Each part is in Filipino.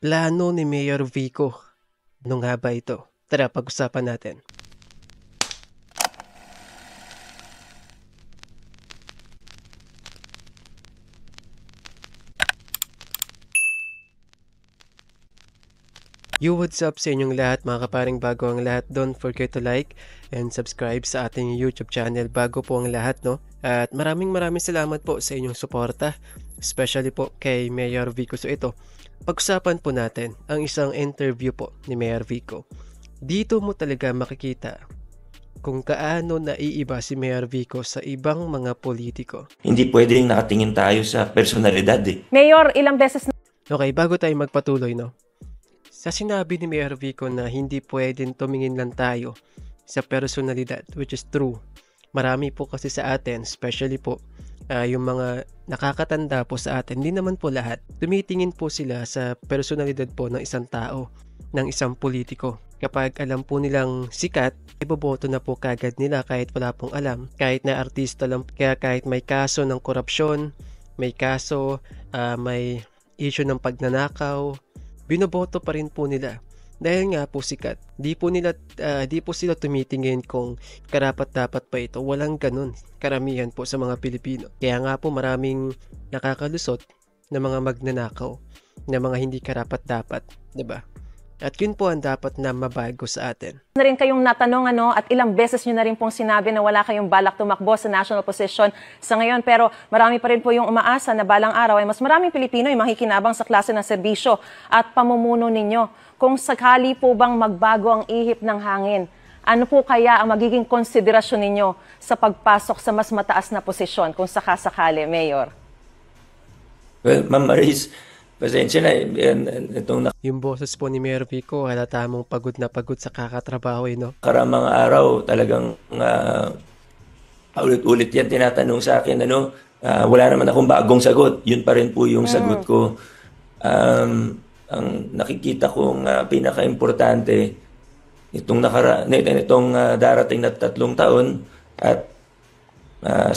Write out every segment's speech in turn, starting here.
Plano ni Mayor Vico. Ano nga ba ito? Tara, pag-usapan natin. What's up sa inyong lahat mga kaparing, bago ang lahat, don't forget to like and subscribe sa ating YouTube channel bago po ang lahat, no? At maraming salamat po sa inyong suporta, especially po kay Mayor Vico. So ito, pag-usapan po natin ang isang interview po ni Mayor Vico. Dito mo talaga makikita kung kaano naiiba si Mayor Vico sa ibang mga politiko. Hindi pwedeng nakatingin tayo sa personalidad eh. Mayor, ilang beses na... Okay, bago tayo magpatuloy, no? Sa sinabi ni Mayor Vico na hindi pwedeng tumingin lang tayo sa personalidad, which is true. Marami po kasi sa atin, especially po yung mga nakakatanda po sa atin, hindi naman po lahat. Tumitingin po sila sa personalidad po ng isang tao, ng isang politiko. Kapag alam po nilang sikat, iboboto na po kagad nila kahit wala pong alam. Kahit na artista lang, kaya kahit may kaso ng korupsyon, may kaso, may issue ng pagnanakaw, binoboto pa rin po nila dahil nga po sikat. Di po sila tumitingin kung karapat-dapat pa ito. Walang ganun karamihan po sa mga Pilipino. Kaya nga po maraming nakakalusot na mga magnanakaw, na mga hindi karapat-dapat, 'di ba? At yun po ang dapat na mabago sa atin. Na rin kayong natanong at ilang beses nyo na rin pong sinabi na wala kayong balak tumakbo sa national position sa ngayon. Pero marami pa rin po yung umaasa na balang araw ay mas maraming Pilipino ay makikinabang sa klase ng serbisyo at pamumuno ninyo. Kung sakali po bang magbago ang ihip ng hangin, ano po kaya ang magiging konsiderasyon ninyo sa pagpasok sa mas mataas na posisyon kung sakasakali, Mayor? Well, Ma'am Maris, pasensya na Yung boses po ni Mayor Vico, halata mong pagod na pagod sa kakatrabaho, no? karamang araw talagang ulit-ulit yan tinatanong sa akin, wala naman akong bagong sagot. Yun pa rin po yung sagot ko. Ang nakikita kong pinaka-importante itong darating na 3 taon at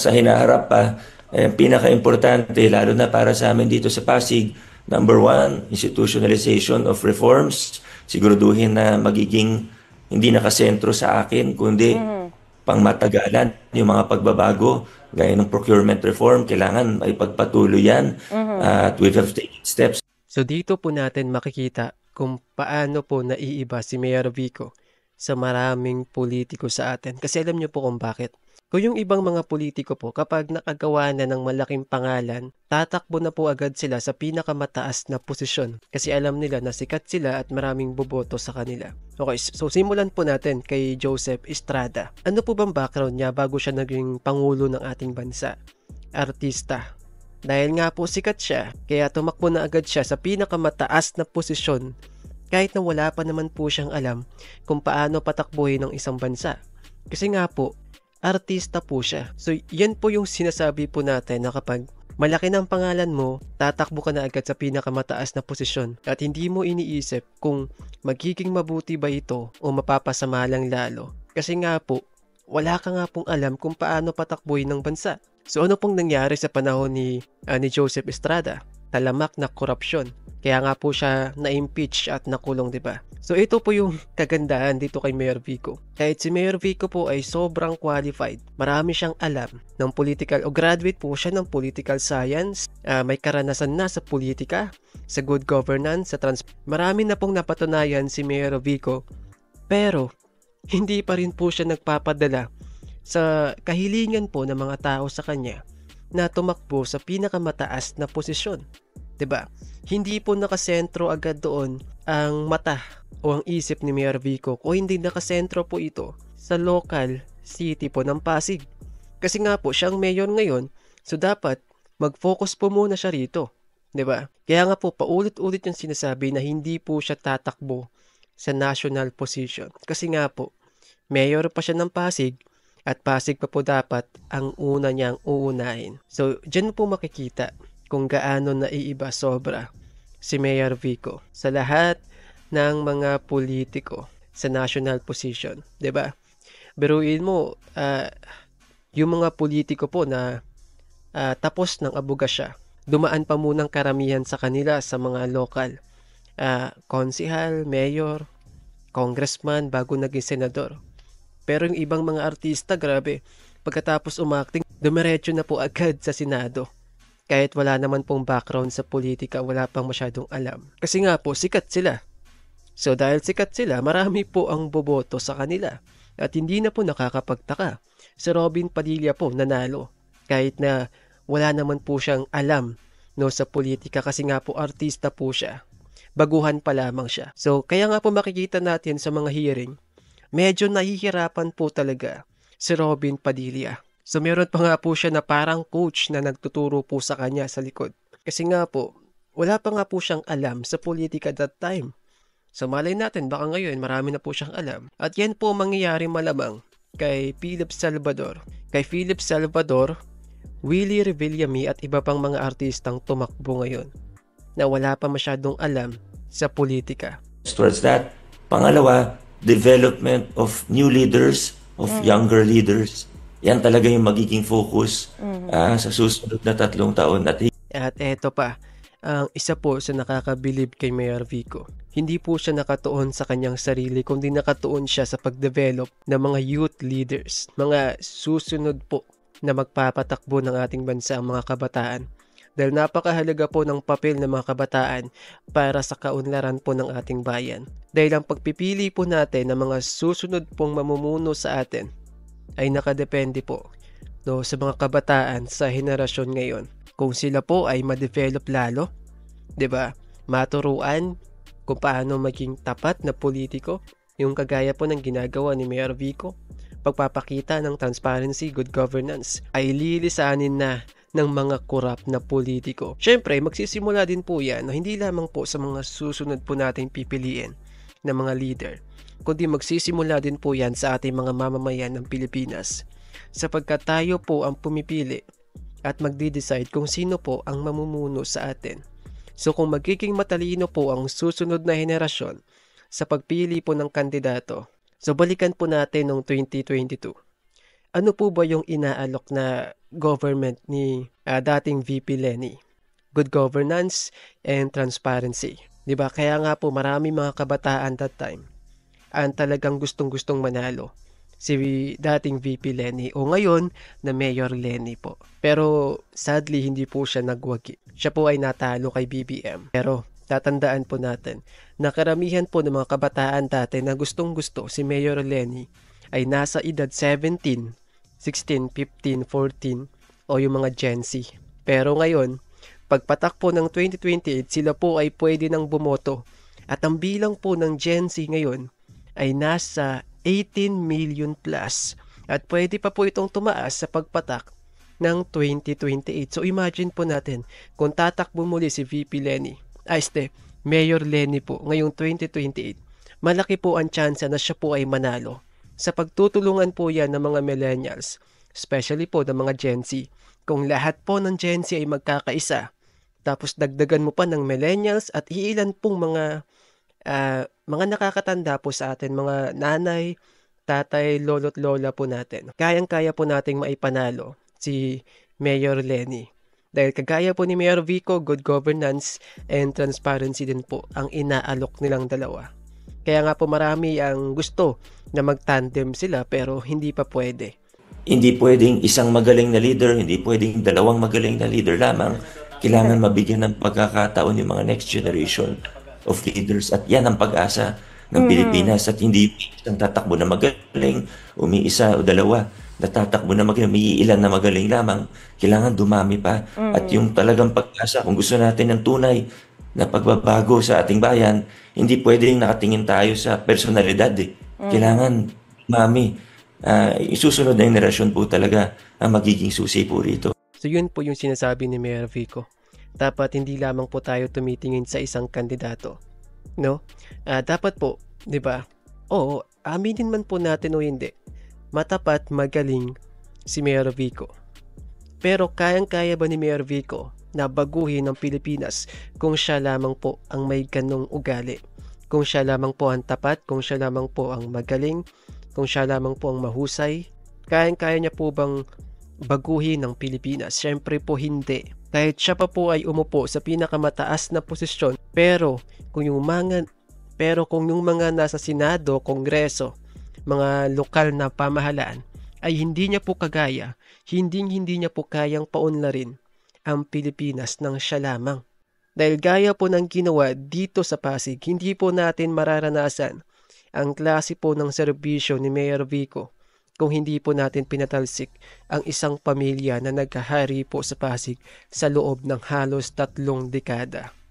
sa hinaharap pa, pinaka-importante lalo na para sa amin dito sa Pasig, number 1, institutionalization of reforms. Siguraduhin na magiging hindi nakasentro sa akin, kundi pangmatagalan yung mga pagbabago. Gaya ng procurement reform, kailangan ay pagpatuloy yan. At we have taken steps. So dito po natin makikita kung paano po naiiba si Mayor Vico sa maraming politiko sa atin. Kasi alam niyo po kung bakit. Kung yung ibang mga politiko po, kapag nakagawa na ng malaking pangalan, tatakbo na po agad sila sa pinakamataas na posisyon. Kasi alam nila na sikat sila at maraming boboto sa kanila. Okay, so simulan po natin kay Joseph Estrada. Ano po bang background niya bago siya naging pangulo ng ating bansa? Artista. Dahil nga po sikat siya, kaya tumakbo na agad siya sa pinakamataas na posisyon kahit na wala pa naman po siyang alam kung paano patakbuhin ng isang bansa. Kasi nga po, artista po siya. So, yan po yung sinasabi po natin na kapag malaki ng pangalan mo, tatakbo ka na agad sa pinakamataas na posisyon at hindi mo iniisip kung magiging mabuti ba ito o mapapasama lang lalo. Kasi nga po, wala ka nga pong alam kung paano patakbuhin ng bansa. So, ano pong nangyari sa panahon ni Joseph Estrada? Talamak na korupsyon. Kaya nga po siya na-impeach at nakulong, di ba? So, ito po yung kagandahan dito kay Mayor Vico. Kahit si Mayor Vico po ay sobrang qualified. Marami siyang alam ng political, o graduate po siya ng political science. May karanasan na sa politika, sa good governance, sa marami na pong napatunayan si Mayor Vico. Pero, hindi pa rin po siya nagpapadala sa kahilingan po ng mga tao sa kanya na tumakbo sa pinakamataas na posisyon. 'Di ba? Hindi po nakasentro agad doon ang mata o ang isip ni Mayor Vico, o hindi nakasentro po ito sa local city po ng Pasig. Kasi nga po siyang mayor ngayon, so dapat mag-focus po muna siya rito. 'Di ba? Kaya nga po paulit-ulit yung sinasabi na hindi po siya tatakbo sa national position. Kasi nga po, mayor pa siya ng Pasig, at Pasig pa po dapat ang una niyang uunahin. So, dyan po makikita kung gaano naiiba sobra si Mayor Vico sa lahat ng mga politiko sa national position. 'Di ba? Biruin mo, yung mga politiko po na tapos ng abogasya, dumaan pa munang karamihan sa kanila sa mga lokal. konsihal, mayor, congressman bago naging senador. Pero yung ibang mga artista, grabe, pagkatapos umakting, dumiretso na po agad sa Senado. Kahit wala naman pong background sa politika, wala pang masyadong alam. Kasi nga po, sikat sila. So dahil sikat sila, marami po ang boboto sa kanila. At hindi na po nakakapagtaka. Si Robin Padilla po nanalo. Kahit na wala naman po siyang alam sa politika kasi nga po artista po siya. Baguhan pa lamang siya. So kaya nga po makikita natin sa mga hearing, medyo nahihirapan po talaga si Robin Padilla. So meron pa nga po siya na parang coach na nagtuturo po sa kanya sa likod. Kasi nga po, wala pa nga po siyang alam sa politika that time. So malay natin, baka ngayon marami na po siyang alam. At yan po mangyayari malamang kay Philip Salvador. Kay Philip Salvador, Willie Revillame at iba pang mga artistang tumakbo ngayon na wala pa masyadong alam sa politika. Towards that. Pangalawa, development of new leaders, of younger leaders. Yan talaga yung magiging focus sa susunod na 3 taon. At eto pa, ang isa po sa nakakabilib kay Mayor Vico. Hindi po siya nakatuon sa kanyang sarili, kundi nakatuon siya sa pagdevelop ng mga youth leaders, mga susunod po na magpapatakbo ng ating bansa, ang mga kabataan. Dahil napakahalaga po ng papel ng mga kabataan para sa kaunlaran po ng ating bayan. Dahil ang pagpipili po natin ng mga susunod pong mamumuno sa atin ay nakadepende po sa mga kabataan sa henerasyon ngayon. Kung sila po ay ma-develop lalo, 'di ba? Maturuan kung paano maging tapat na politiko, yung kagaya po ng ginagawa ni Mayor Vico, pagpapakita ng transparency, good governance, ay lilisanin na ng mga korap na politiko. Siyempre, magsisimula din po yan, hindi lamang po sa mga susunod po nating pipiliin na mga leader, kundi magsisimula din po yan sa ating mga mamamayan ng Pilipinas. Sapagkat tayo po ang pumipili at magdi-decide kung sino po ang mamumuno sa atin. So kung magiging matalino po ang susunod na henerasyon sa pagpili po ng kandidato, so balikan po natin noong 2022. Ano po ba yung inaalok na government ni dating VP Leni? Good governance and transparency. 'Di ba? Kaya nga po marami mga kabataan that time ang talagang gustong-gustong manalo. Si dating VP Leni o ngayon na Mayor Leni po. Pero sadly hindi po siya nagwagi. Siya po ay natalo kay BBM. Pero tatandaan po natin na karamihan po ng mga kabataan dati na gustong-gusto si Mayor Leni ay nasa edad 17, 16, 15, 14 o yung mga Gen Z. Pero ngayon, pagpatak po ng 2028, sila po ay pwede nang bumoto. At ang bilang po ng Gen Z ngayon ay nasa 18 million plus. At pwede pa po itong tumaas sa pagpatak ng 2028. So imagine po natin kung tatakbo muli si VP Leni, Mayor Leni po ngayong 2028. Malaki po ang tsansa na siya po ay manalo. Sa pagtutulungan po yan ng mga millennials, especially po ng mga Gen Z. Kung lahat po ng Gen Z ay magkakaisa, tapos dagdagan mo pa ng millennials at iilan pong mga nakakatanda po sa atin, mga nanay, tatay, lolo't lola po natin. Kayang-kaya po nating maipanalo si Mayor Leni. Dahil kagaya po ni Mayor Vico, good governance and transparency din po ang inaalok nilang dalawa. Kaya nga po marami ang gusto na mag-tandem sila pero hindi pa pwede. Hindi pwedeng isang magaling na leader, hindi pwedeng 2 magaling na leader lamang. Kailangan mabigyan ng pagkakataon yung mga next generation of leaders at yan ang pag-asa ng Pilipinas at hindi isang tatakbo na magaling, umiisa o 2 na tatakbo na magaling, may ilan na magaling lamang, kailangan dumami pa at yung talagang pag-asa, kung gusto natin ng tunay na pagbabago sa ating bayan, hindi pwedeng nakatingin tayo sa personalidad kailangan isusunod na henerasyon po talaga ang magiging susi po rito. So yun po yung sinasabi ni Mayor Vico. Dapat hindi lamang po tayo tumitingin sa isang kandidato, no? Dapat po, 'di ba? Oo, aminin man po natin o hindi, matapat, magaling si Mayor Vico. Pero kayang-kaya ba ni Mayor Vico na baguhin ang Pilipinas kung siya lamang po ang may ganong ugali? Kung siya lamang po ang tapat, kung siya lamang po ang magaling, kung siya lamang po ang mahusay? Kayang-kaya niya po bang baguhin ang Pilipinas? Siyempre po hindi. Kahit siya pa po ay umupo sa pinakamataas na posisyon, pero kung yung mga nasa Senado, Kongreso, mga lokal na pamahalaan ay hindi niya po kagaya, hindi niya po kayang paunlarin ang Pilipinas ng siya lamang. Dahil gaya po ng ginawa dito sa Pasig, hindi po natin mararanasan ang klase po ng serbisyo ni Mayor Vico kung hindi po natin pinatalsik ang isang pamilya na nagkahari po sa Pasig sa loob ng halos 3 dekada.